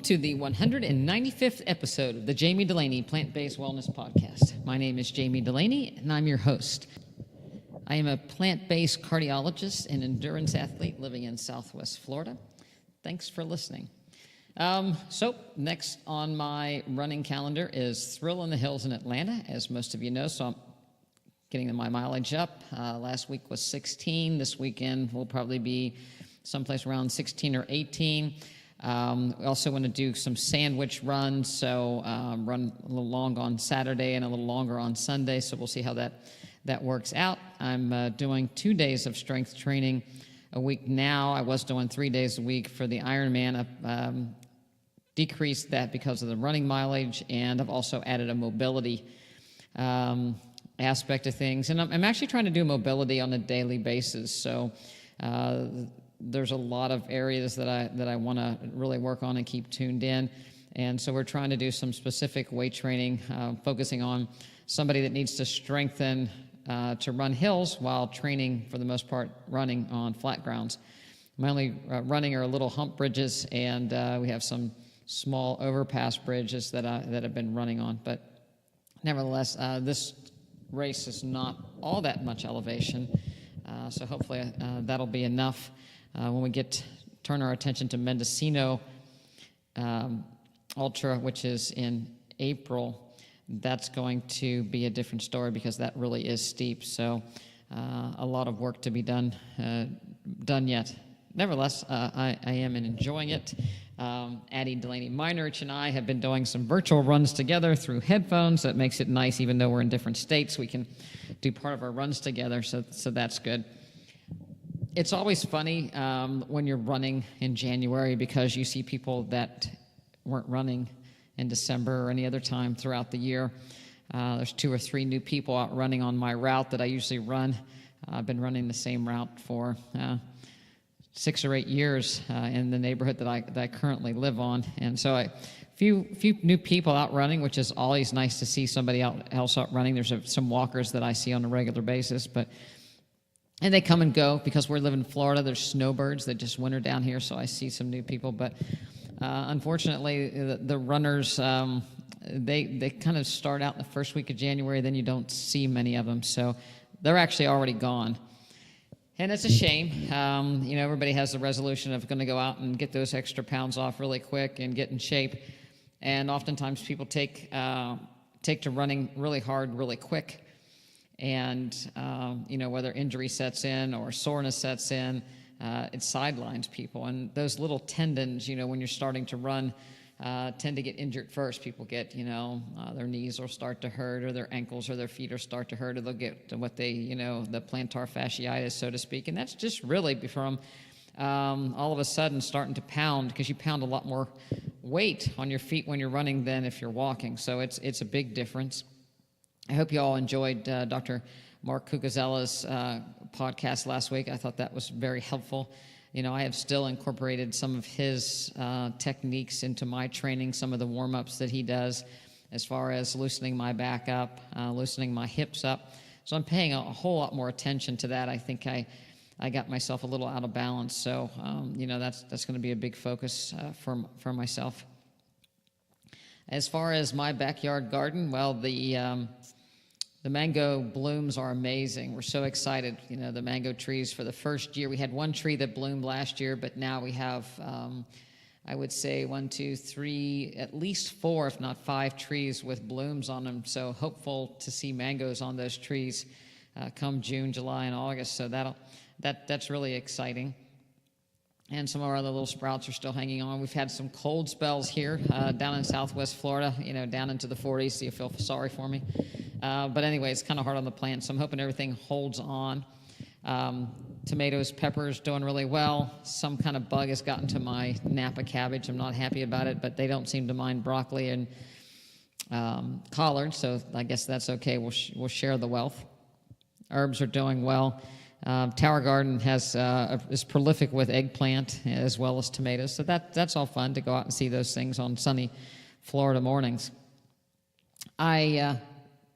to the 195th episode of the Jami Dulaney Plant-Based Wellness Podcast. My name is Jami Dulaney, and I'm your host. I am a plant-based cardiologist and endurance athlete living in Southwest Florida. Thanks for listening. So next on my running calendar is Thrill in the Hills in Atlanta, as most of you know, so I'm getting my mileage up. Last week was 16. This weekend will probably be someplace around 16 or 18. We also want to do some sandwich runs, so run a little long on Saturday and a little longer on Sunday, so we'll see how that works out. I'm doing 2 days of strength training a week now. I was doing 3 days a week for the Ironman. I've decreased that because of the running mileage, and I've also added a mobility aspect of things. And I'm actually trying to do mobility on a daily basis, so there's a lot of areas that I want to really work on and keep tuned in. And so we're trying to do some specific weight training, focusing on somebody that needs to strengthen to run hills while training, for the most part, running on flat grounds. My only running are little hump bridges, and we have some small overpass bridges that I've been running on. But nevertheless, this race is not all that much elevation, so hopefully that'll be enough. When we turn our attention to Mendocino Ultra, which is in April, that's going to be a different story because that really is steep. So a lot of work to be done yet. Nevertheless, I am enjoying it. Addie Dulaney Meinerich and I have been doing some virtual runs together through headphones. That makes it nice, even though we're in different states. We can do part of our runs together, so that's good. It's always funny when you're running in January because you see people that weren't running in December or any other time throughout the year. There's 2 or 3 new people out running on my route that I usually run. I've been running the same route for 6 or 8 years in the neighborhood that I currently live on. And so a few new people out running, which is always nice to see somebody else out running. There's some walkers that I see on a regular basis, and they come and go because we live in Florida. There's snowbirds that just winter down here, so I see some new people. But unfortunately, the runners, they kind of start out in the first week of January, then you don't see many of them. So they're actually already gone. And it's a shame. Everybody has the resolution of going to go out and get those extra pounds off really quick and get in shape. And oftentimes people take to running really hard, really quick. And, whether injury sets in or soreness sets in, it sidelines people. And those little tendons, when you're starting to run, tend to get injured first. People get, their knees will start to hurt, or their ankles or their feet will start to hurt, or they'll get what the plantar fasciitis, so to speak. And that's just really from all of a sudden starting to pound, because you pound a lot more weight on your feet when you're running than if you're walking. So it's a big difference. I hope you all enjoyed Dr. Mark Cucuzzella's podcast last week. I thought that was very helpful. I have still incorporated some of his techniques into my training, some of the warm-ups that he does as far as loosening my back up, loosening my hips up. So I'm paying a whole lot more attention to that. I think I got myself a little out of balance. So, that's going to be a big focus for myself. As far as my backyard garden, well, the mango blooms are amazing. We're so excited. The mango trees, for the first year, we had 1 tree that bloomed last year, but now we have, I would say 1, 2, 3, at least 4, if not 5 trees with blooms on them. So hopeful to see mangoes on those trees come June, July, and August. So that's really exciting. And some of our other little sprouts are still hanging on. We've had some cold spells here down in Southwest Florida, down into the 40s, so you feel sorry for me. But anyway, it's kind of hard on the plant, so I'm hoping everything holds on. Tomatoes, peppers, doing really well. Some kind of bug has gotten to my Napa cabbage. I'm not happy about it, but they don't seem to mind broccoli and collard, so I guess that's okay. We'll share the wealth. Herbs are doing well. Tower Garden is prolific with eggplant as well as tomatoes, so that's all fun to go out and see those things on sunny Florida mornings. I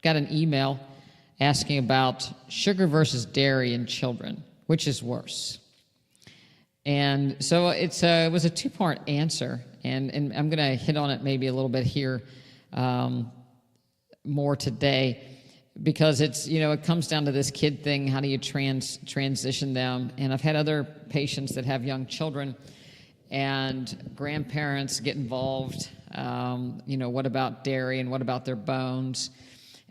got an email asking about sugar versus dairy in children, which is worse. And so it was a two-part answer, and I'm going to hit on it maybe a little bit here more today, because it comes down to this kid thing. How do you transition them? And I've had other patients that have young children, and grandparents get involved. What about dairy, and what about their bones?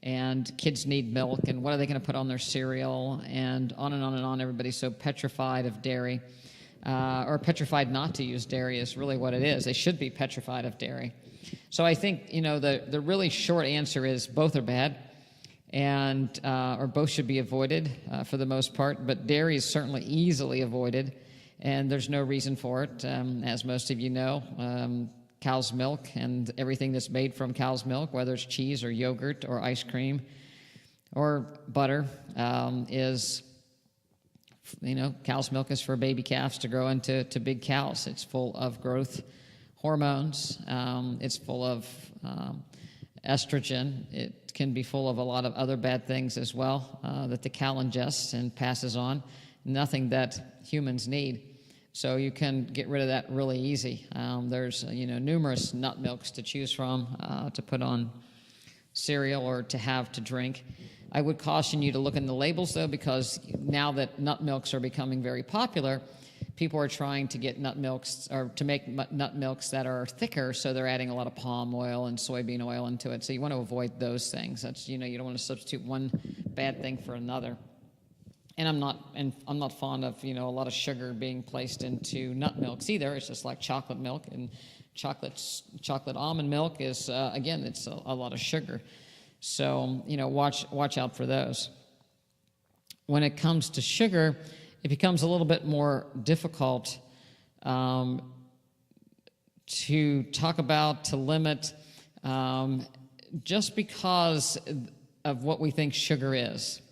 And kids need milk, and what are they going to put on their cereal? And on and on and on. Everybody's so petrified of dairy, or petrified not to use dairy is really what it is. They should be petrified of dairy. So I think, the really short answer is both are bad, and or both should be avoided for the most part. But dairy is certainly easily avoided, and there's no reason for it. As most of you know, cow's milk and everything that's made from cow's milk, whether it's cheese or yogurt or ice cream or butter, is, cow's milk is for baby calves to grow into big cows. It's full of growth hormones. It's full of estrogen. It can be full of a lot of other bad things as well that the cow ingests and passes on. Nothing that humans need. So you can get rid of that really easy. There's numerous nut milks to choose from to put on cereal or to have to drink. I would caution you to look in the labels, though, because now that nut milks are becoming very popular, people are trying to get nut milks, or to make nut milks that are thicker, so they're adding a lot of palm oil and soybean oil into it. So you want to avoid those things. That's, you don't want to substitute one bad thing for another. And I'm not fond of, a lot of sugar being placed into nut milks either. It's just like chocolate milk, and chocolate almond milk is, again, it's a lot of sugar. So, watch out for those. When it comes to sugar, it becomes a little bit more difficult to talk about, to limit, just because of what we think sugar is.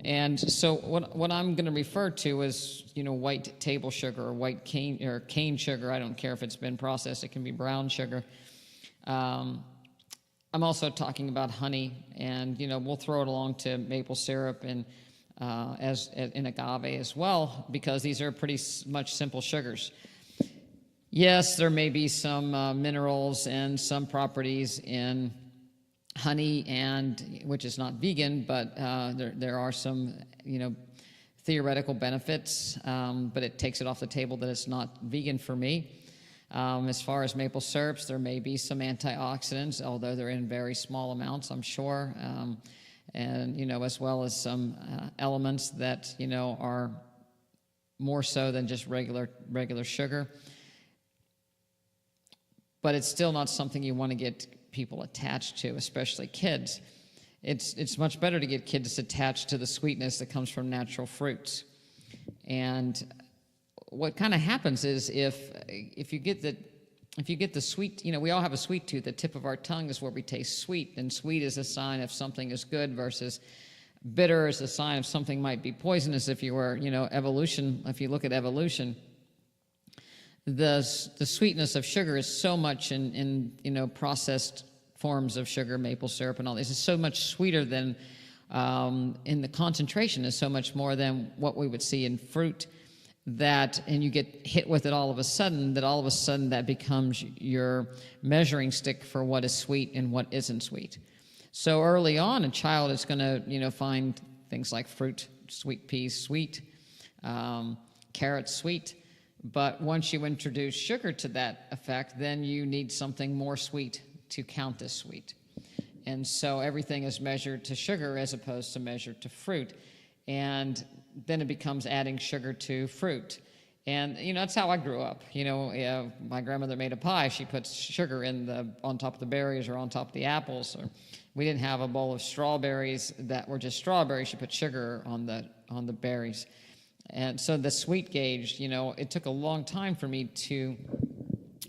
And so what I'm going to refer to is, white table sugar or white cane sugar. I don't care if it's been processed. It can be brown sugar. I'm also talking about honey, and, we'll throw it along to maple syrup and as in agave as well, because these are pretty much simple sugars. Yes, there may be some minerals and some properties in honey, and which is not vegan, but there are some theoretical benefits, but it takes it off the table that it's not vegan for me. As far as maple syrups, there may be some antioxidants, although they're in very small amounts, I'm sure, and as well as some elements that are more so than just regular sugar. But it's still not something you want to get people attached to, especially kids. It's much better to get kids attached to the sweetness that comes from natural fruits. And what kind of happens is if you get the sweet, we all have a sweet tooth. The tip of our tongue is where we taste sweet, and sweet is a sign if something is good, versus bitter is a sign if something might be poisonous. If you were, evolution, if you look at evolution, the sweetness of sugar is so much in processed forms of sugar, maple syrup and all this is so much sweeter than in the concentration is so much more than what we would see in fruit, and you get hit with it all of a sudden that becomes your measuring stick for what is sweet and what isn't sweet. So early on, a child is going to find things like fruit, sweet peas sweet, carrots sweet. But once you introduce sugar to that effect, then you need something more sweet to count as sweet. And so everything is measured to sugar as opposed to measured to fruit. And then it becomes adding sugar to fruit. And, that's how I grew up. My grandmother made a pie. She puts sugar on top of the berries or on top of the apples. Or we didn't have a bowl of strawberries that were just strawberries. She put sugar on the berries. And so the sweet gauge, it took a long time for me to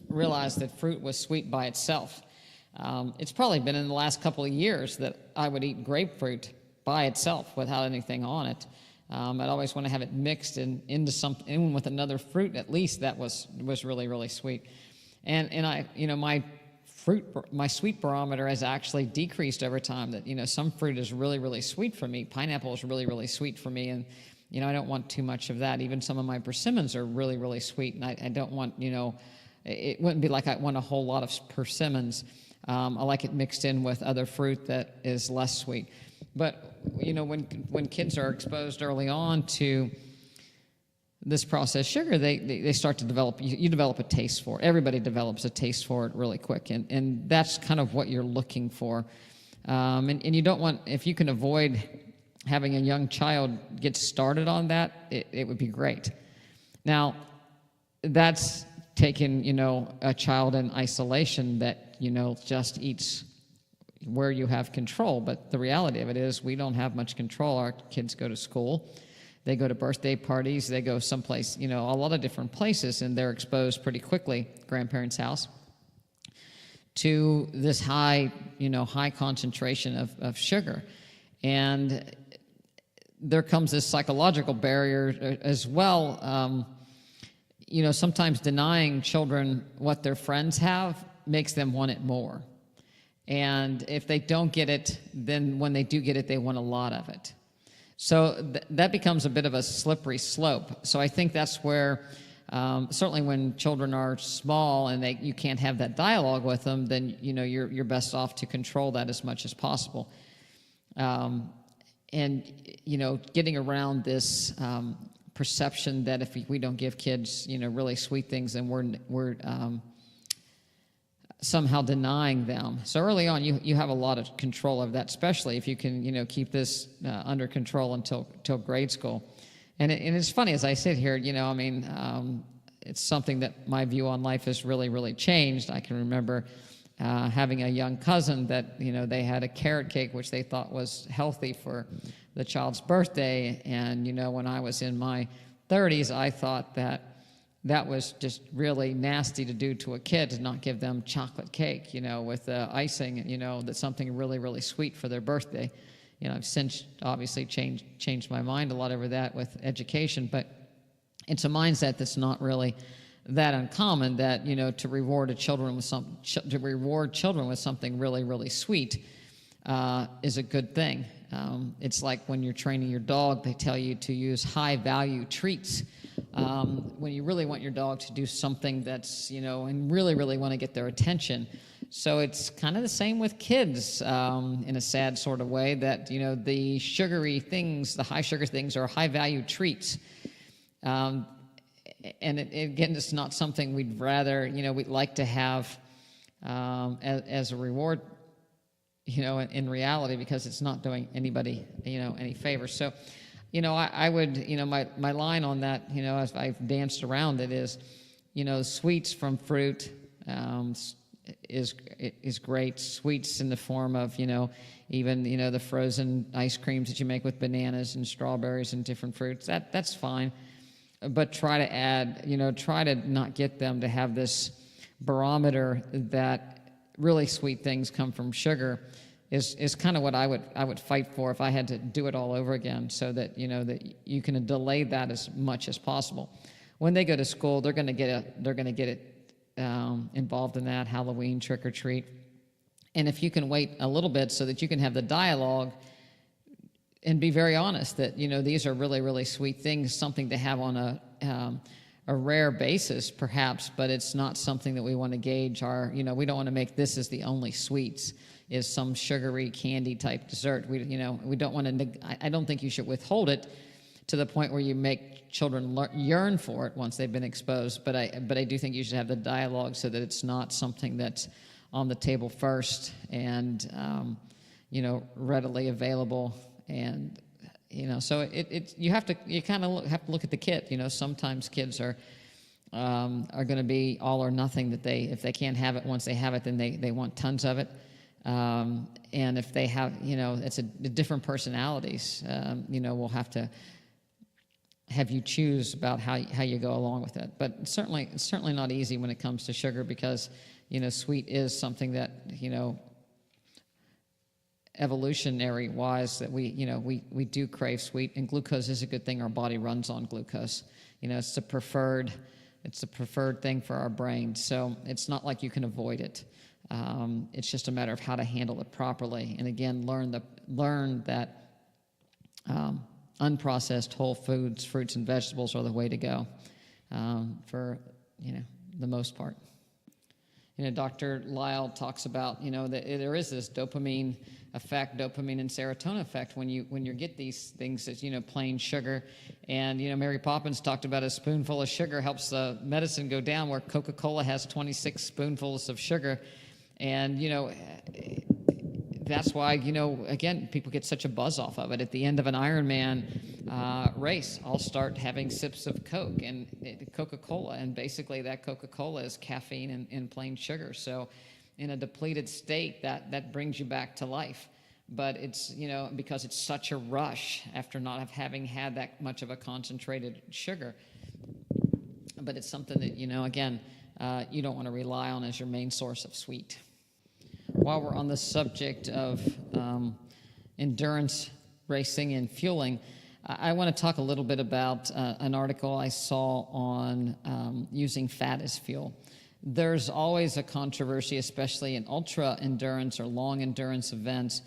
realize that fruit was sweet by itself. It's probably been in the last couple of years that I would eat grapefruit by itself without anything on it. I'd always want to have it mixed into something with another fruit, at least that was really, really sweet. And I, my sweet barometer has actually decreased over time. That, some fruit is really, really sweet for me. Pineapple is really, really sweet for me. And, I don't want too much of that. Even some of my persimmons are really, really sweet, and I don't want, it wouldn't be like I want a whole lot of persimmons. I like it mixed in with other fruit that is less sweet. But, when kids are exposed early on to this processed sugar, they start to develop, you develop a taste for it. Everybody develops a taste for it really quick, and that's kind of what you're looking for. And you don't want, if you can avoid having a young child get started on that, it would be great. Now, that's taking, a child in isolation that, just eats where you have control. But the reality of it is we don't have much control. Our kids go to school. They go to birthday parties. They go someplace, a lot of different places, and they're exposed pretty quickly, grandparents' house, to this high concentration of sugar. And there comes this psychological barrier as well. Sometimes denying children what their friends have makes them want it more. And if they don't get it, then when they do get it, they want a lot of it. So that becomes a bit of a slippery slope. So I think that's where, certainly when children are small and you can't have that dialogue with them, then you're best off to control that as much as possible. And getting around this perception that if we don't give kids really sweet things, then we're somehow denying them. So early on, you have a lot of control of that, especially if you can keep this under control until grade school. And it's funny as I sit here, it's something that my view on life has really, really changed. I can remember having a young cousin that they had a carrot cake which they thought was healthy for the child's birthday, and when I was in my 30s, I thought that was just really nasty to do to a kid, to not give them chocolate cake, with icing, that's something really, really sweet for their birthday. I've since obviously changed my mind a lot over that with education, but it's a mindset that's not really that uncommon, that to reward children with something really, really sweet is a good thing. It's like when you're training your dog, they tell you to use high-value treats. When you really want your dog to do something that's, and really, really want to get their attention. So it's kind of the same with kids in a sad sort of way, that, the sugary things, the high-sugar things are high-value treats. And again, it's not something we'd rather, we'd like to have as a reward, in reality, because it's not doing anybody, any favors. So, I would, my line on that, as I've danced around it is, sweets from fruit is great. Sweets in the form of, even, the frozen ice creams that you make with bananas and strawberries and different fruits, that's fine. But try to add, try to not get them to have this barometer that really sweet things come from sugar. Is kind of what I would fight for if I had to do it all over again, so that that you can delay that as much as possible. When they go to school, they're going to get it involved in that Halloween trick or treat, and if you can wait a little bit so that you can have the dialogue and be very honest that these are really, really sweet things, something to have on a rare basis perhaps, but it's not something that we want to gauge our we don't want to make this as the only sweets, is some sugary candy type dessert. We don't want to. I don't think you should withhold it to the point where you make children yearn for it once they've been exposed. But I do think you should have the dialogue so that it's not something that's on the table first and readily available. And so you kind of have to look at the kid. Sometimes kids are going to be all or nothing. That if they can't have it once they have it, then they want tons of it. And if they have, it's a different personalities, we'll have to have you choose about how you go along with it. But it's certainly not easy when it comes to sugar, because, sweet is something that, evolutionary wise, that we do crave sweet, and glucose is a good thing. Our body runs on glucose. It's the preferred thing for our brain. So it's not like you can avoid it. It's just a matter of how to handle it properly, and again, learn that unprocessed whole foods, fruits and vegetables are the way to go for, the most part. Dr. Lyle talks about, that there is this dopamine effect, dopamine and serotonin effect when you get these things as, plain sugar. And, Mary Poppins talked about a spoonful of sugar helps the medicine go down, where Coca-Cola has 26 spoonfuls of sugar. And, that's why, again, people get such a buzz off of it. At the end of an Ironman race, I'll start having sips of Coke and Coca-Cola, and basically that Coca-Cola is caffeine and plain sugar. So in a depleted state, that brings you back to life. But it's, because it's such a rush after not having had that much of a concentrated sugar. But it's something that, again, you don't want to rely on as your main source of sweet. While we're on the subject of endurance racing and fueling, I want to talk a little bit about an article I saw on using fat as fuel. There's always a controversy, especially in ultra endurance or long endurance events,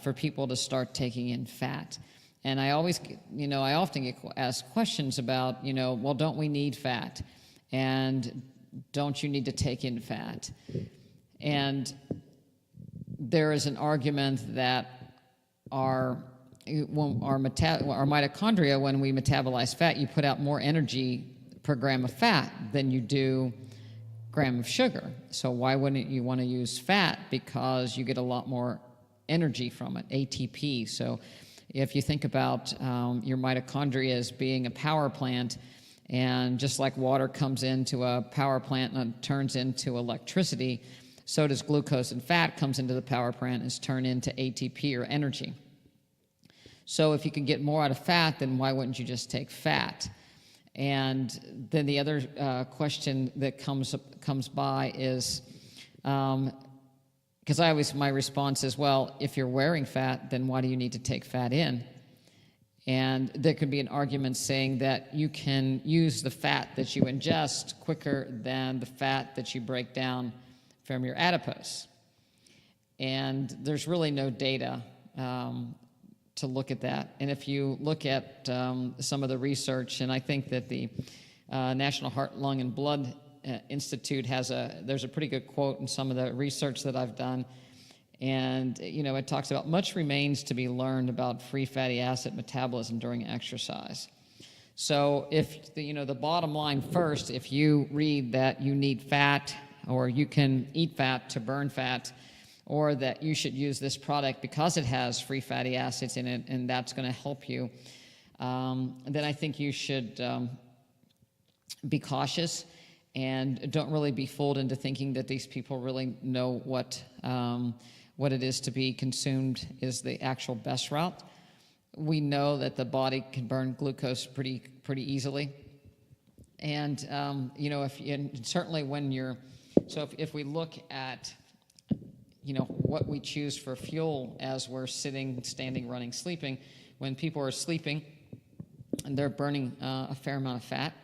for people to start taking in fat. And I often get asked questions about, well, don't we need fat? And don't you need to take in fat? And there is an argument that our mitochondria, when we metabolize fat, you put out more energy per gram of fat than you do gram of sugar. So why wouldn't you want to use fat? Because you get a lot more energy from it, ATP. So if you think about your mitochondria as being a power plant, and just like water comes into a power plant and turns into electricity, so does glucose and fat comes into the power plant and is turned into ATP or energy. So if you can get more out of fat, then why wouldn't you just take fat? And then the other question that comes by is, because my response is, well, if you're wearing fat, then why do you need to take fat in? And there could be an argument saying that you can use the fat that you ingest quicker than the fat that you break down from your adipose. And there's really no data to look at that. And if you look at some of the research, and I think that the National Heart, Lung, and Blood Institute there's a pretty good quote in some of the research that I've done. And, it talks about much remains to be learned about free fatty acid metabolism during exercise. So if, the bottom line first, if you read that you need fat, or you can eat fat to burn fat, or that you should use this product because it has free fatty acids in it and that's going to help you, then I think you should be cautious and don't really be fooled into thinking that these people really know what it is to be consumed is the actual best route. We know that the body can burn glucose pretty easily. And, certainly when if we look at, what we choose for fuel as we're sitting, standing, running, sleeping, when people are sleeping, and they're burning a fair amount of fat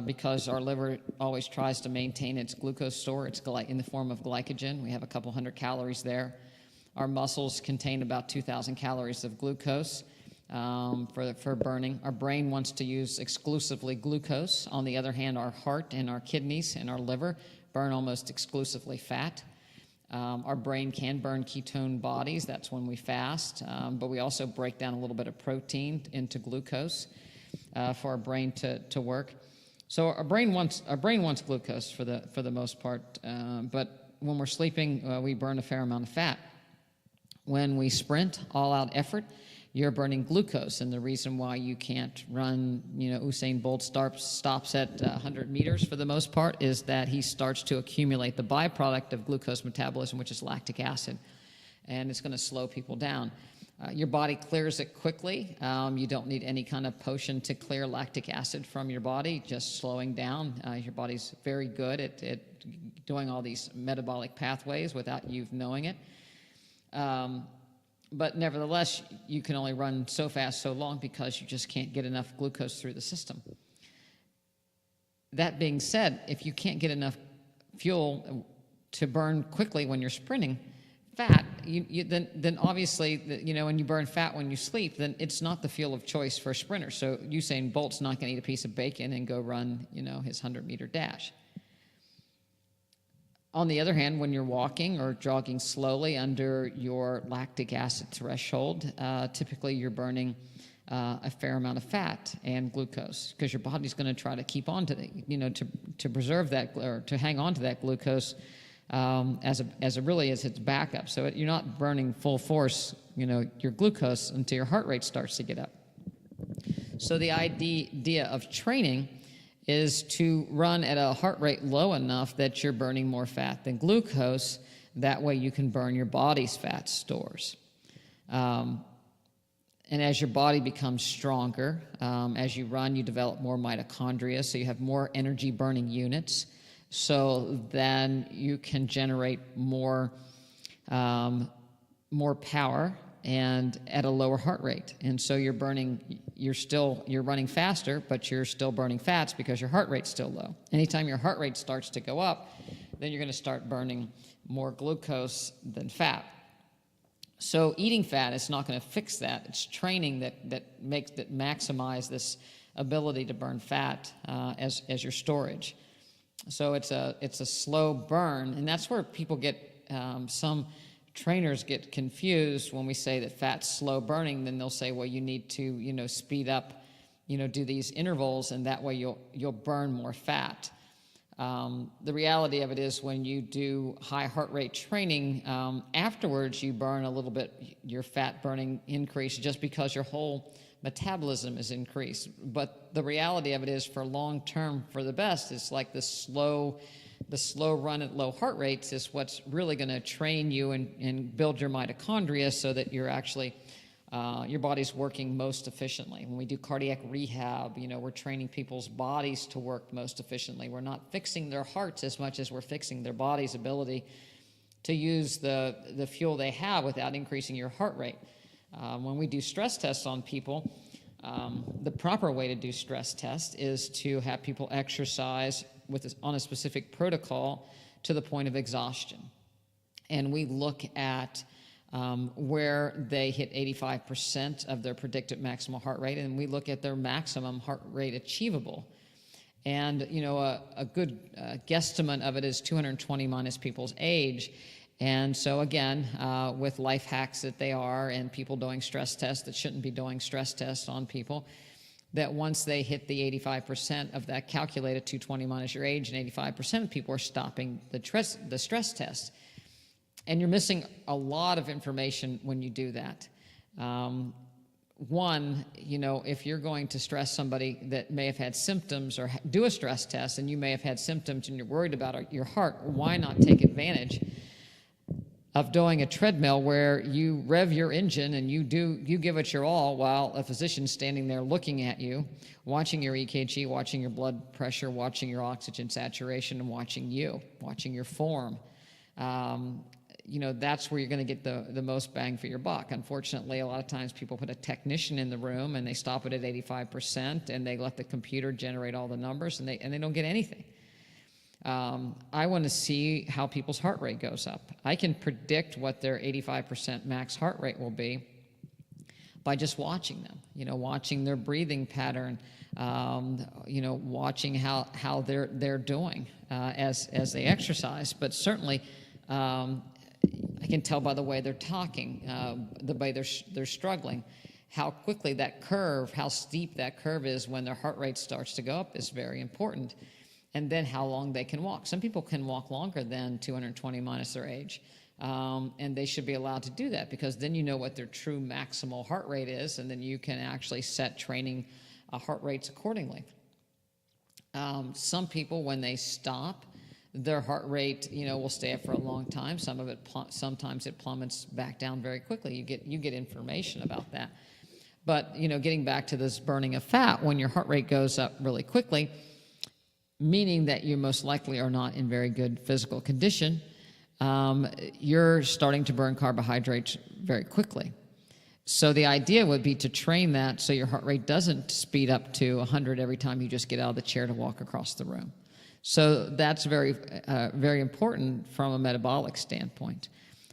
because our liver always tries to maintain its glucose store. It's in the form of glycogen. We have a couple hundred calories there. Our muscles contain about 2,000 calories of glucose for burning. Our brain wants to use exclusively glucose. On the other hand, our heart and our kidneys and our liver burn almost exclusively fat. Our brain can burn ketone bodies. That's when we fast. But we also break down a little bit of protein into glucose for our brain to work. So our brain wants glucose for the most part. But when we're sleeping, we burn a fair amount of fat. When we sprint, all-out effort, you're burning glucose. And the reason why you can't run, Usain Bolt stops at 100 meters for the most part is that he starts to accumulate the byproduct of glucose metabolism, which is lactic acid. And it's going to slow people down. Your body clears it quickly. You don't need any kind of potion to clear lactic acid from your body, just slowing down. Your body's very good at doing all these metabolic pathways without you knowing it. But nevertheless, you can only run so fast, so long, because you just can't get enough glucose through the system. That being said, if you can't get enough fuel to burn quickly when you're sprinting, fat, then obviously, when you burn fat when you sleep, then it's not the fuel of choice for a sprinter. So Usain Bolt's not going to eat a piece of bacon and go run, his 100-meter dash. On the other hand, when you're walking or jogging slowly under your lactic acid threshold, typically you're burning a fair amount of fat and glucose, because your body's going to try to keep on to to preserve that, or to hang on to that glucose as its backup. So you're not burning full force, your glucose until your heart rate starts to get up. So the idea of training is to run at a heart rate low enough that you're burning more fat than glucose. That way you can burn your body's fat stores. And as your body becomes stronger, as you run, you develop more mitochondria, so you have more energy-burning units. So then you can generate more power and at a lower heart rate. And so you're running faster, but you're still burning fats because your heart rate's still low. Anytime your heart rate starts to go up, then you're going to start burning more glucose than fat. So eating fat is not going to fix that. It's training that maximize this ability to burn fat as your storage. So it's a slow burn, and that's where people get some trainers get confused when we say that fat's slow burning. Then they'll say, well, you need to speed up, do these intervals, and that way you'll burn more fat. The reality of it is, when you do high heart rate training, afterwards you burn a little bit, your fat burning increase, just because your whole metabolism is increased. But the reality of it is, for long term, for the best, it's like the slow run at low heart rates is what's really going to train you and build your mitochondria, so that you're actually your body's working most efficiently. When we do cardiac rehab, we're training people's bodies to work most efficiently. We're not fixing their hearts as much as we're fixing their body's ability to use the fuel they have without increasing your heart rate. When we do stress tests on people, the proper way to do stress tests is to have people exercise on a specific protocol to the point of exhaustion. And we look at where they hit 85% of their predicted maximal heart rate, and we look at their maximum heart rate achievable. And, a good guesstimate of it is 220 minus people's age. And so again, with life hacks that they are, and people doing stress tests that shouldn't be doing stress tests on people, that once they hit the 85% of that calculated 220 minus your age, and 85% of people are stopping the stress test. And you're missing a lot of information when you do that. One, if you're going to stress somebody that may have had symptoms, or do a stress test, and you may have had symptoms and you're worried about your heart, why not take advantage of doing a treadmill where you rev your engine and you give it your all, while a physician's standing there looking at you, watching your EKG, watching your blood pressure, watching your oxygen saturation, and watching your form. That's where you're going to get the most bang for your buck. Unfortunately, a lot of times people put a technician in the room and they stop it at 85%, and they let the computer generate all the numbers, and they don't get anything. I want to see how people's heart rate goes up. I can predict what their 85% max heart rate will be by just watching them, watching their breathing pattern, watching how they're doing as they exercise. But certainly, I can tell by the way they're talking, the way they're struggling, how quickly that curve, how steep that curve is when their heart rate starts to go up is very important. And then how long they can walk. Some people can walk longer than 220 minus their age, and they should be allowed to do that, because then you know what their true maximal heart rate is, and then you can actually set training heart rates accordingly. Some people, when they stop, their heart rate, will stay up for a long time. Sometimes it plummets back down very quickly. You get information about that. But getting back to this burning of fat, when your heart rate goes up really quickly, meaning that you most likely are not in very good physical condition, you're starting to burn carbohydrates very quickly. So the idea would be to train that so your heart rate doesn't speed up to 100 every time you just get out of the chair to walk across the room. So that's very, very important from a metabolic standpoint.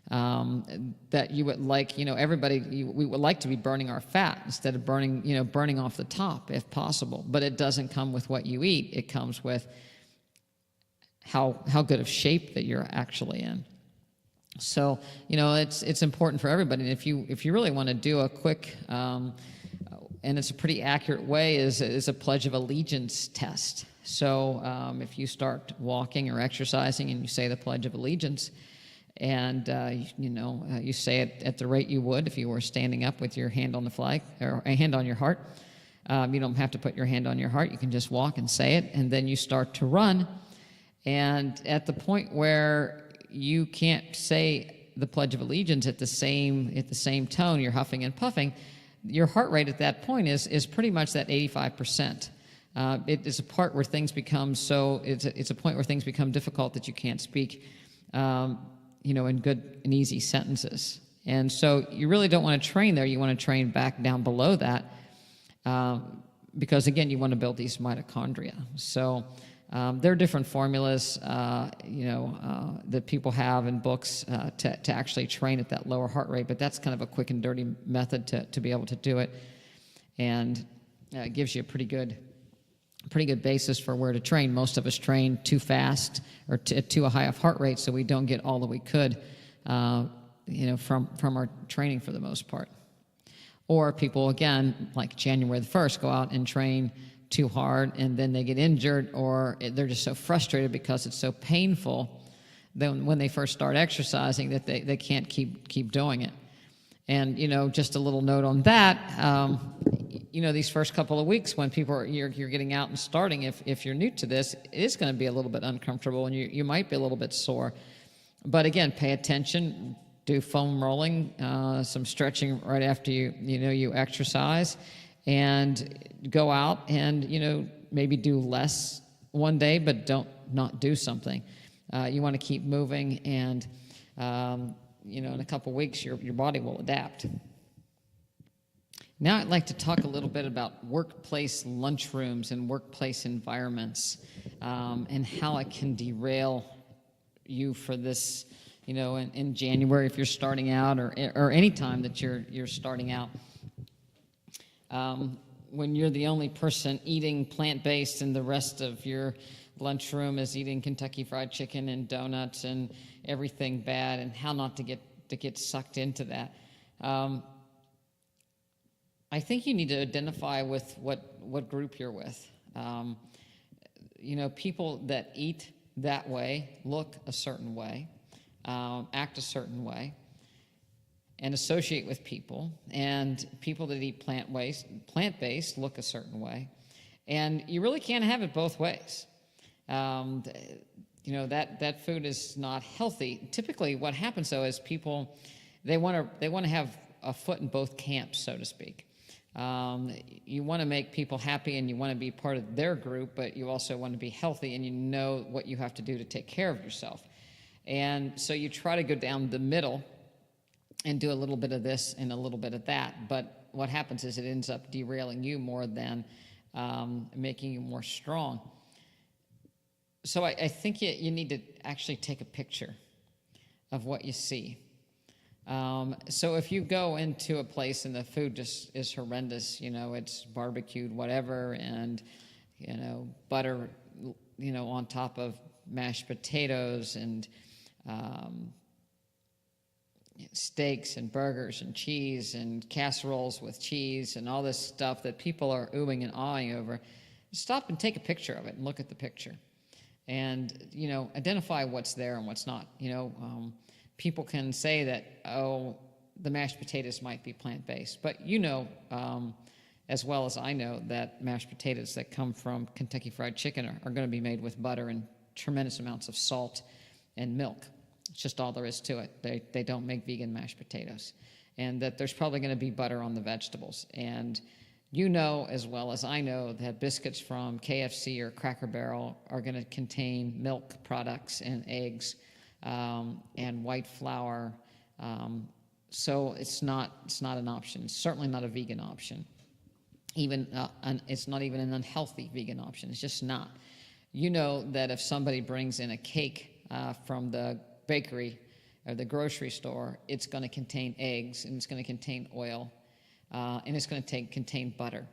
that you would like, we would like to be burning our fat instead of burning off the top if possible. But it doesn't come with what you eat. It comes with how good of shape that you're actually in. So, it's important for everybody. And if you really want to do a quick, and it's a pretty accurate way, is a Pledge of Allegiance test. So if you start walking or exercising and you say the Pledge of Allegiance, and you say it at the rate you would if you were standing up with your hand on the flag or a hand on your heart. You don't have to put your hand on your heart. You can just walk and say it, and then you start to run. And at the point where you can't say the Pledge of Allegiance at the same tone, you're huffing and puffing, your heart rate at that point is pretty much that 85%. It is a part where things become it's a point where things become difficult that you can't speak, in good and easy sentences. And so you really don't want to train there. You want to train back down below that, because again, you want to build these mitochondria. So there are different formulas, that people have in books to actually train at that lower heart rate, but that's kind of a quick and dirty method to be able to do it, and it gives you a pretty good basis for where to train. Most of us train too fast or too high of heart rate, so we don't get all that we could, from our training for the most part. Or people, again, like January the 1st, go out and train too hard, and then they get injured, or they're just so frustrated because it's so painful then when they first start exercising that they can't keep doing it. And just a little note on that, these first couple of weeks when you're getting out and starting, if you're new to this, it is going to be a little bit uncomfortable, and you might be a little bit sore. But again, pay attention, do foam rolling, some stretching right after you exercise, and go out and maybe do less one day, but not do something. You want to keep moving, and in a couple weeks your body will adapt. Now I'd like to talk a little bit about workplace lunchrooms and workplace environments, and how it can derail you for this, in January if you're starting out, or any time that you're starting out. When you're the only person eating plant-based and the rest of your lunchroom is eating Kentucky Fried Chicken and donuts and everything bad, and how not to get sucked into that. I think you need to identify with what group you're with. People that eat that way, look a certain way, act a certain way, and associate with people, and people that eat plant-based look a certain way, and you really can't have it both ways. That food is not healthy. Typically, what happens though is people they want to have a foot in both camps, so to speak. You want to make people happy, and you want to be part of their group, but you also want to be healthy, and you know what you have to do to take care of yourself. And so you try to go down the middle and do a little bit of this and a little bit of that. But what happens is it ends up derailing you more than making you more strong. So I think you need to actually take a picture of what you see. So if you go into a place and the food just is horrendous, it's barbecued whatever, and butter, on top of mashed potatoes, and steaks and burgers and cheese and casseroles with cheese and all this stuff that people are oohing and awing over, stop and take a picture of it and look at the picture, and identify what's there and what's not. People can say that, the mashed potatoes might be plant-based, but as well as I know, that mashed potatoes that come from Kentucky Fried Chicken are going to be made with butter and tremendous amounts of salt and milk. It's just all there is to it. They don't make vegan mashed potatoes. And that there's probably going to be butter on the vegetables. And as well as I know, that biscuits from KFC or Cracker Barrel are going to contain milk products and eggs, and white flour. So it's not an option. It's certainly not a vegan option. It's not even an unhealthy vegan option. It's just not. That if somebody brings in a cake from the bakery or the grocery store, it's going to contain eggs, and it's going to contain oil, and it's going to contain butter.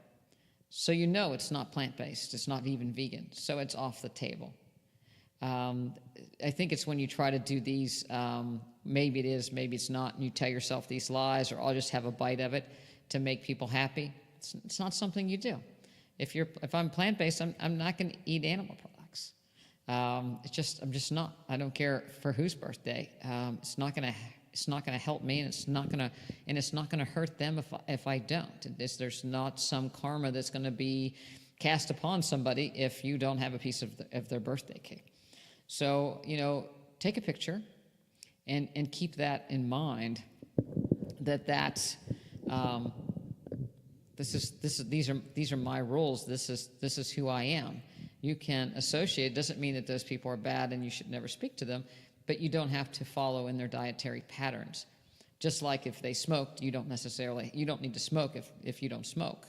So you know it's not plant-based, it's not even vegan, so it's off the table. I think it's when you try to do these, maybe it is, maybe it's not, and you tell yourself these lies, or I'll just have a bite of it to make people happy. It's not something you do. If I'm plant-based, I'm not going to eat animal products. I'm just not. I don't care for whose birthday. It's not going to help me, and it's not going to hurt them if I don't. There's not some karma that's going to be cast upon somebody if you don't have a piece of their birthday cake. So, take a picture and keep that in mind, these are my rules. This is who I am. You can associate. It doesn't mean that those people are bad and you should never speak to them, but you don't have to follow in their dietary patterns. Just like if they smoked, you don't need to smoke if you don't smoke.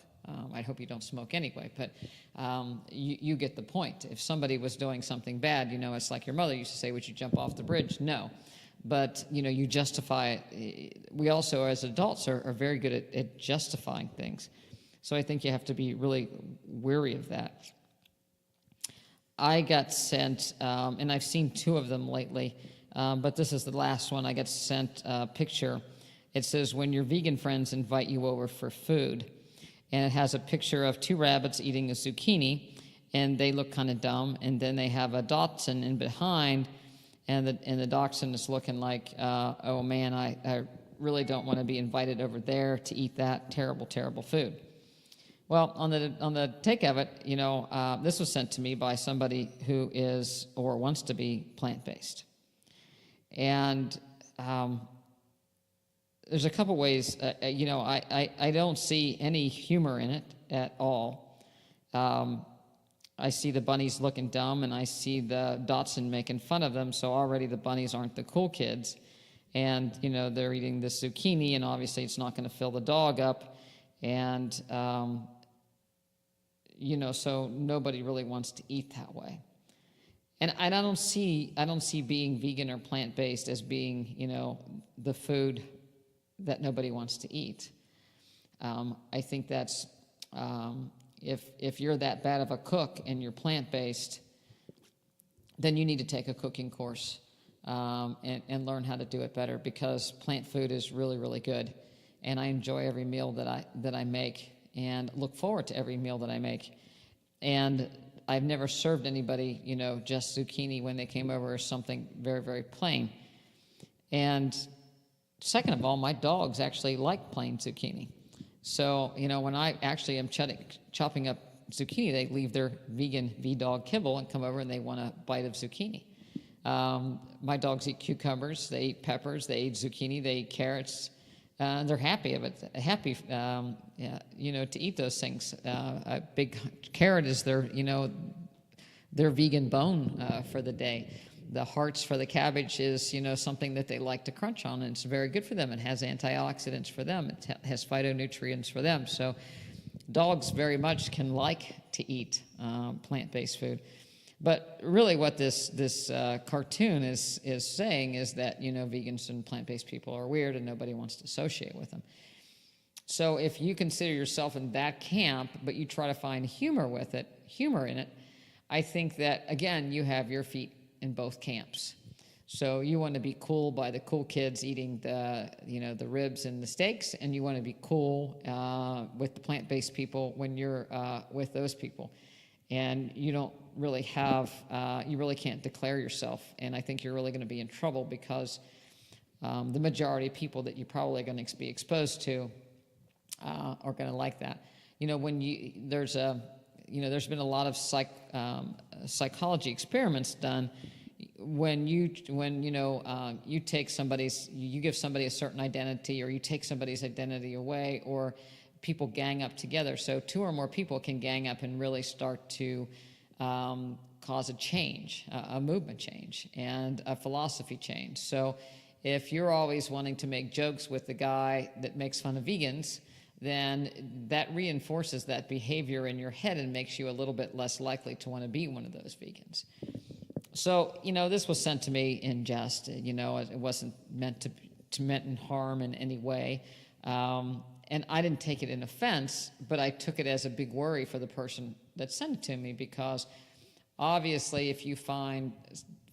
I hope you don't smoke anyway, but you get the point. If somebody was doing something bad, it's like your mother used to say, would you jump off the bridge? No. But, you justify it. We also, as adults, are very good at justifying things. So I think you have to be really wary of that. I got sent, and I've seen 2 of them lately, but this is the last one. I got sent a picture. It says, when your vegan friends invite you over for food. And it has a picture of 2 rabbits eating a zucchini, and they look kind of dumb. And then they have a dachshund in behind, and the dachshund is looking like, oh man, I really don't want to be invited over there to eat that terrible, terrible food. Well, on the take of it, this was sent to me by somebody who is or wants to be plant-based. And there's a couple ways, I don't see any humor in it at all. I see the bunnies looking dumb, and I see the dachshund making fun of them, so already the bunnies aren't the cool kids. And, they're eating the zucchini, and obviously it's not going to fill the dog up. And, so nobody really wants to eat that way. And I don't see being vegan or plant-based as being, the food that nobody wants to eat. I think that's, if you're that bad of a cook and you're plant-based, then you need to take a cooking course and learn how to do it better, because plant food is really, really good. And I enjoy every meal that I make, and look forward to every meal that I make. And I've never served anybody, just zucchini when they came over, or something very, very plain. And second of all, my dogs actually like plain zucchini. So, when I actually am chopping up zucchini, they leave their vegan V-Dog kibble and come over and they want a bite of zucchini. My dogs eat cucumbers, they eat peppers, they eat zucchini, they eat carrots. They're happy of it, to eat those things. A big carrot is their vegan bone for the day. The hearts for the cabbage is, something that they like to crunch on, and it's very good for them. It has antioxidants for them. It has phytonutrients for them. So dogs very much can like to eat plant-based food. But really what this cartoon is saying is that, vegans and plant-based people are weird and nobody wants to associate with them. So if you consider yourself in that camp, but you try to find humor in it, I think that, again, you have your feet in both camps. So you want to be cool by the cool kids eating the ribs and the steaks, and you want to be cool with the plant-based people when you're with those people. And you don't really you really can't declare yourself. And I think you're really going to be in trouble, because the majority of people that you're probably going to be exposed to are going to like that. There's been a lot of psychology experiments done when you give somebody a certain identity, or you take somebody's identity away, or people gang up together. So 2 or more people can gang up and really start to cause a change, a movement change, and a philosophy change. So if you're always wanting to make jokes with the guy that makes fun of vegans, then that reinforces that behavior in your head and makes you a little bit less likely to want to be one of those vegans. So, this was sent to me in jest. It wasn't meant to meant harm in any way. And I didn't take it in offense, but I took it as a big worry for the person that sent it to me, because obviously if you find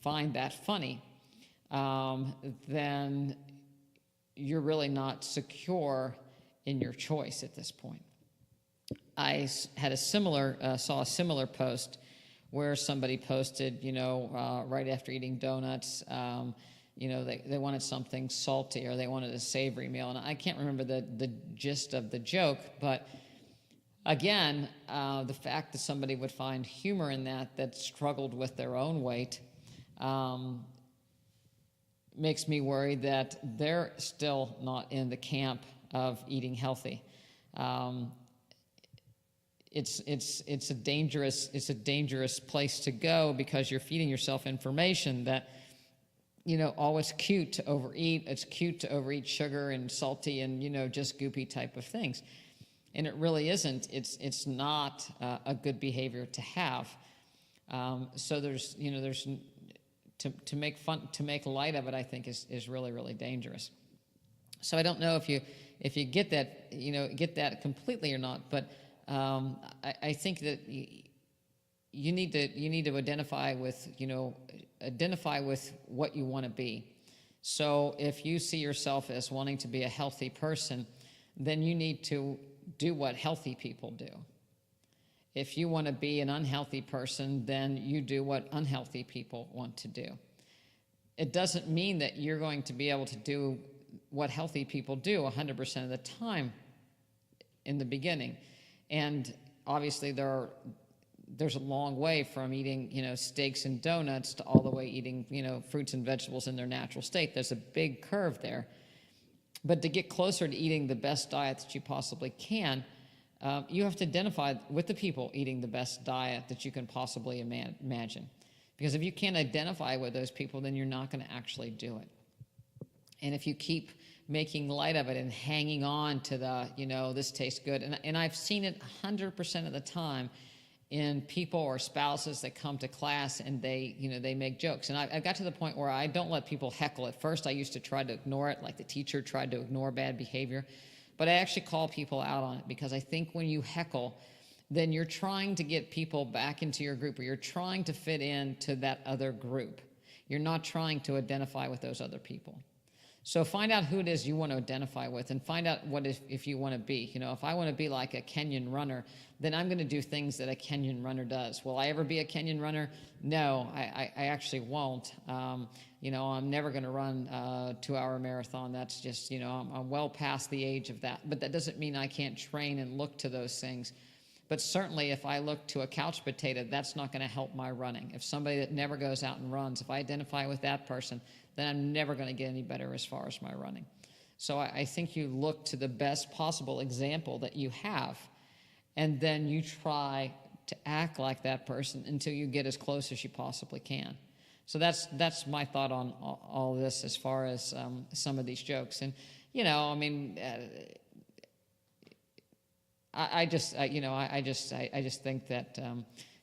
that funny, then you're really not secure in your choice at this point. I saw a similar post where somebody posted, right after eating donuts, they wanted something salty, or they wanted a savory meal. And I can't remember the gist of the joke, but again, the fact that somebody would find humor in that struggled with their own weight, makes me worry that they're still not in the camp of eating healthy. It's a dangerous place to go, because you're feeding yourself information that, it's cute to overeat. It's cute to overeat sugar and salty and, just goopy type of things. And it really isn't. It's not a good behavior to have. So there's to make light of it, I think is really, really dangerous. So I don't know if you get that completely or not, but I think that you need to identify with what you want to be. So if you see yourself as wanting to be a healthy person, then you need to do what healthy people do. If you want to be an unhealthy person, then you do what unhealthy people want to do. It doesn't mean that you're going to be able to do what healthy people do 100% of the time in the beginning. And obviously there's a long way from eating, steaks and donuts to all the way eating, fruits and vegetables in their natural state. There's a big curve there. But to get closer to eating the best diet that you possibly can, you have to identify with the people eating the best diet that you can possibly imagine. Because if you can't identify with those people, then you're not going to actually do it. And if you keep making light of it and hanging on to this tastes good, and I've seen it 100% of the time in people or spouses that come to class, and they make jokes. And I got to the point where I don't let people heckle. At first I used to try to ignore it, like the teacher tried to ignore bad behavior. But I actually call people out on it, because I think when you heckle, then you're trying to get people back into your group, or you're trying to fit into that other group. You're not trying to identify with those other people. So find out who it is you want to identify with, and find out if you want to be. If I want to be like a Kenyan runner, then I'm going to do things that a Kenyan runner does. Will I ever be a Kenyan runner? No, I actually won't. I'm never going to run a 2-hour marathon. That's just, I'm well past the age of that. But that doesn't mean I can't train and look to those things. But certainly if I look to a couch potato, that's not going to help my running. If somebody that never goes out and runs, if I identify with that person, then I'm never going to get any better as far as my running. So I think you look to the best possible example that you have, and then you try to act like that person until you get as close as you possibly can. So that's my thought on all this as far as some of these jokes. And, I just think that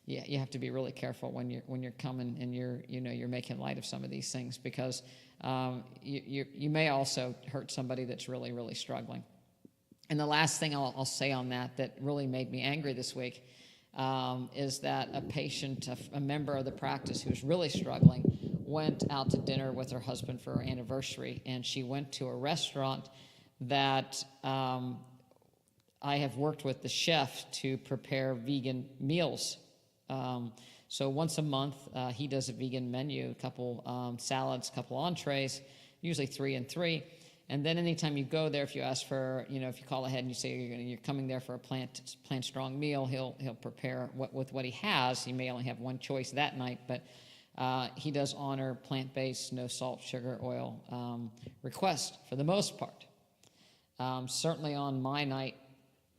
you have to be really careful when you're coming and you're making light of some of these things, because you may also hurt somebody that's really, really struggling. And the last thing I'll say on that really made me angry this week is that a patient, a member of the practice who's really struggling, went out to dinner with her husband for her anniversary, and she went to a restaurant that I have worked with the chef to prepare vegan meals. So once a month, he does a vegan menu, a couple salads, a couple entrees, usually 3 and 3. And then anytime you go there, if you ask for, if you call ahead and you say you're coming there for a plant-strong meal, he'll prepare with what he has. He may only have one choice that night, but he does honor plant-based, no salt, sugar, oil requests for the most part. Certainly on my night,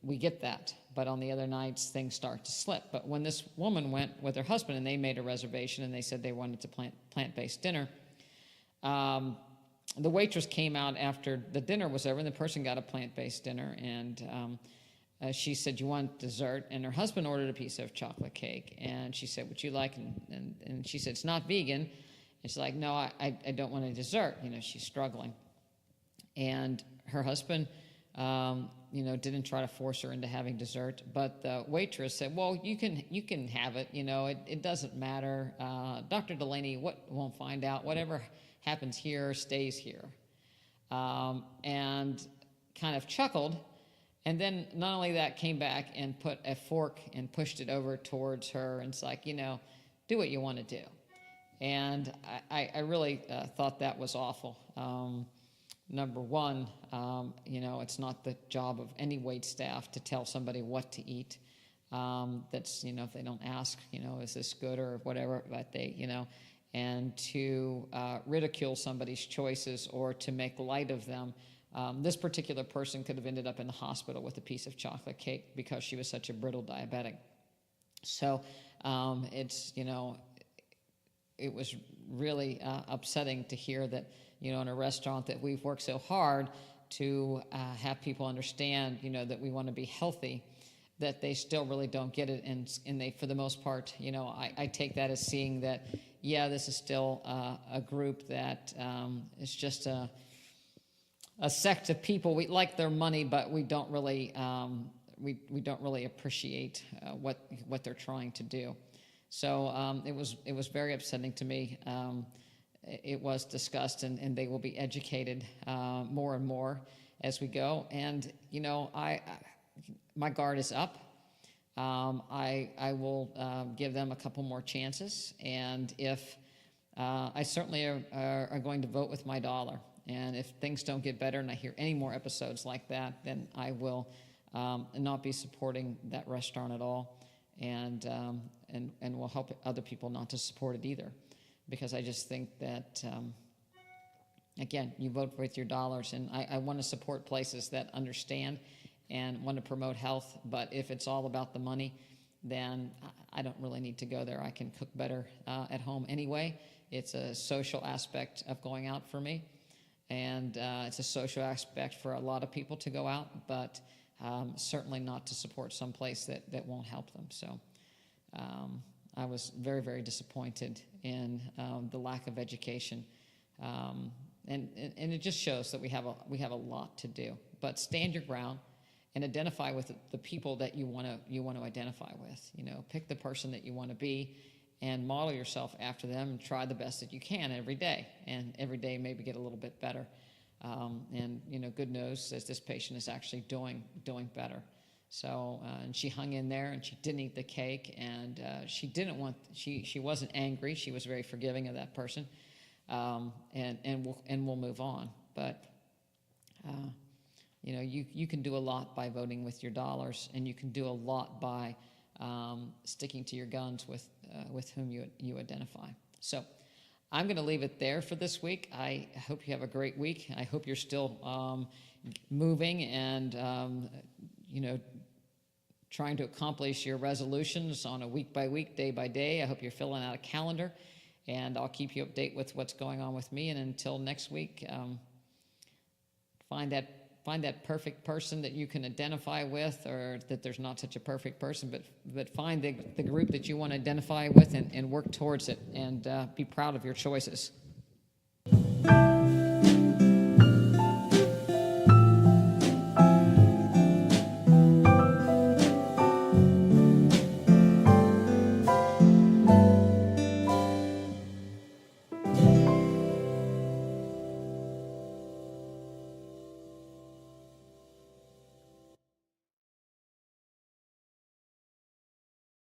we get that, but on the other nights, things start to slip. But when this woman went with her husband and they made a reservation and they said they wanted to plant-based dinner, the waitress came out after the dinner was over, and the person got a plant-based dinner, and she said, "You want dessert?" And her husband ordered a piece of chocolate cake. And she said, "Would you like?" And she said, "It's not vegan." And she's like, "No, I don't want a dessert." She's struggling. And her husband, didn't try to force her into having dessert. But the waitress said, "Well, you can have it. It doesn't matter. Dr. Dulaney won't find out. Whatever happens here stays here." And kind of chuckled. And then not only that, came back and put a fork and pushed it over towards her. And it's like, do what you want to do. And I really thought that was awful. Number one, it's not the job of any wait staff to tell somebody what to eat. That's, if they don't ask, is this good or whatever, but and to ridicule somebody's choices or to make light of them. This particular person could have ended up in the hospital with a piece of chocolate cake because she was such a brittle diabetic. So it was really upsetting to hear that, in a restaurant that we've worked so hard to have people understand, that we want to be healthy, that they still really don't get it. And they, for the most part, I take that as seeing that, this is still a group that is just a sect of people. We like their money, but we don't really we don't really appreciate what they're trying to do. So it was very upsetting to me. It was discussed, and they will be educated more and more as we go. And my guard is up. I will give them a couple more chances, and if I certainly are going to vote with my dollar. And if things don't get better and I hear any more episodes like that, then I will not be supporting that restaurant at all, and will help other people not to support it either, because I just think that, again, you vote with your dollars, and I want to support places that understand and want to promote health, but if it's all about the money, then I don't really need to go there. I can cook better at home anyway. It's a social aspect of going out for me. And it's a social aspect for a lot of people to go out, but certainly not to support some place that won't help them. So I was very, very disappointed in the lack of education, and it just shows that we have a lot to do. But stand your ground and identify with the people that you want to identify with. Pick the person that you want to be, and model yourself after them, and try the best that you can every day. And every day maybe get a little bit better. And good news is this patient is actually doing better. So, and she hung in there, and she didn't eat the cake, and she wasn't angry. She was very forgiving of that person, and we'll move on. But you can do a lot by voting with your dollars, and you can do a lot by sticking to your guns with whom you identify. So I'm going to leave it there for this week. I hope you have a great week. I hope you're still moving and trying to accomplish your resolutions on a week-by-week, day-by-day. I hope you're filling out a calendar, and I'll keep you updated with what's going on with me. And until next week, find that perfect person that you can identify with, or that there's not such a perfect person, but find the group that you want to identify with, and work towards it, and be proud of your choices.